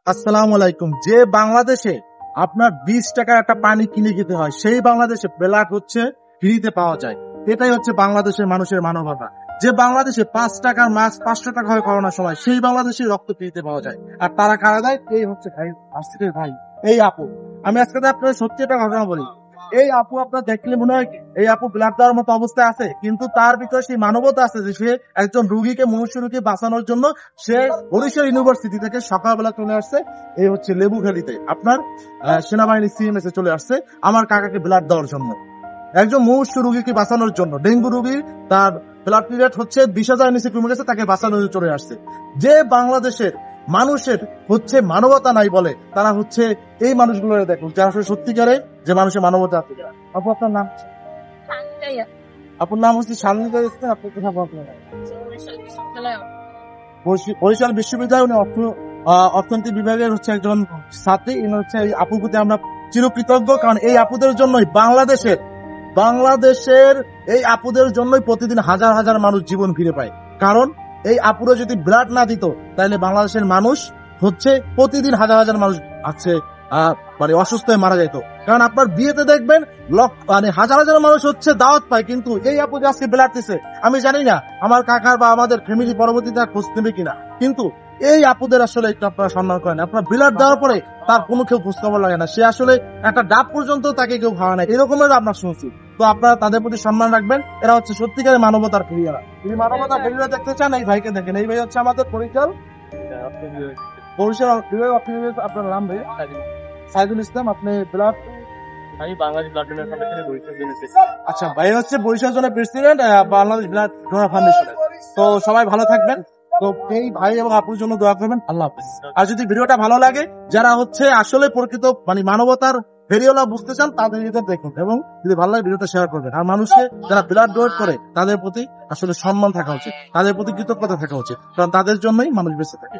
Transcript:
আসসালামু আলাইকুম। যে বাংলাদেশে আপনার 20 টাকার একটা পানি কিনে খেতে হয়, সেই বাংলাদেশে ব্ল্যাক হচ্ছে ফ্রিতে পাওয়া যায়। এটাই হচ্ছে বাংলাদেশের মানুষের মানবতা। যে বাংলাদেশে 5 টাকার মাছ 500 টাকা হয় করোনার সময়, সেই বাংলাদেশে রক্ত ফ্রিতে পাওয়া যায়। আর তারা কারা দেয়? এই হচ্ছে ভাই, আজকের ভাই, এই আপু। আমি আজকে আপনার সত্যি একটা ঘটনা বলি। এই আপু আপনার দেখলে মনে হয় এই আপু ব্লাড দেওয়ার মতো অবস্থায় আছে, কিন্তু তার ভিতরে সেই মানবতা আছে যে সে একজন রুগীকে, মনুষ্য রুগী বাঁচানোর জন্য সে বরিশাল ইউনিভার্সিটি থেকে সকালবেলা চলে আসছে। এই হচ্ছে লেবুখালীতে আপনার সেনাবাহিনী সিএমএস এ চলে আসছে আমার কাকাকে ব্লাড দেওয়ার জন্য, একজন মুমূর্ষু রুগীকে বাঁচানোর জন্য। ডেঙ্গু রুগী, তার ব্লাড পিরিয়ড হচ্ছে 20,000 নিচে কমে গেছে, তাকে বাঁচানোর জন্য চলে আসছে। যে বাংলাদেশের মানুষের হচ্ছে মানবতা নাই বলে, তারা হচ্ছে এই মানুষগুলো দেখুন যারা আসলে সত্যিকারে যে মানুষের মানবতা আছে। আপু আপনার নাম? আপনার নাম হচ্ছে শান্তিকা ইসলাম। আপনি কোথায় পড়াশোনা করেন? বরিশাল বিশ্ববিদ্যালয়। উনি অর্থনীতি বিভাগের হচ্ছে একজন ছাত্রী। ইনি হচ্ছে এই আপুর প্রতি আমরা চিরকৃতজ্ঞ, কারণ এই আপুদের জন্যই বাংলাদেশের এই আপুদের জন্যই প্রতিদিন হাজার হাজার মানুষ জীবন ফিরে পায়। কারণ এই আপুরা যদি ব্লাড না দিত, তাহলে বাংলাদেশের মানুষ হচ্ছে প্রতিদিন হাজার হাজার মানুষ আছে মানে অসুস্থ হয়ে মারা যেত। কারণ আপনার বিয়েতে দেখবেন মানে হাজার হাজার মানুষ হচ্ছে দাওয়াত পায়, কিন্তু এই আপু যে আজকে ব্লাড দিছে, আমি জানি না আমার কাকার বা আমাদের ফ্যামিলি পরবর্তীতে খোঁজ নেবে কিনা, কিন্তু এই আপুদের আসলে একটু আপনারা সম্মান করেন। আপনার ব্লাড দেওয়ার পরে তার কোনো কেউ খোঁজ খবর লাগে না, সে আসলে একটা ডাব পর্যন্ত তাকে কেউ খাওয়া না, এরকমের আপনার শুনছি। তো আপনারা তাদের প্রতি সম্মান রাখবেন। এরা হচ্ছে সত্যিকারের মানবতার ফেরিয়ারা। যদি মানবতার ফেরিয়ারা দেখতে চান, এই ভাইকে দেখেন। এই ভাই হচ্ছে আমাদের বরিশাল আপনার নাম ভাই? সাইদুল ইসলাম। আপনি ব্লাড? আমি বাংলাদেশ ব্লাড ডোনার ফাউন্ডেশনের বরিশাল জেনেছি। আচ্ছা, ভাই হচ্ছে বরিশাল জোনের প্রেসিডেন্ট বাংলাদেশ ব্লাড ডোনার ফাউন্ডেশনের। তো সবাই ভালো থাকবেন। তো এই ভাই এবং আপুর জন্য দোয়া করবেন। আল্লাহ হাফেজ। আর যদি ভিডিওটা ভালো লাগে, যারা হচ্ছে আসলে প্রকৃত মানে মানবতার ফেরিওয়ালা বুঝতে চান, তাদের ভিতর দেখুন, এবং যদি ভালো লাগে ভিডিওটা শেয়ার করবেন। আর মানুষকে যারা ব্লাড ডোনেট করে, তাদের প্রতি আসলে সম্মান থাকা উচিত, তাদের প্রতি কৃতজ্ঞতা থাকা উচিত, কারণ তাদের জন্যই মানুষ বেঁচে থাকে।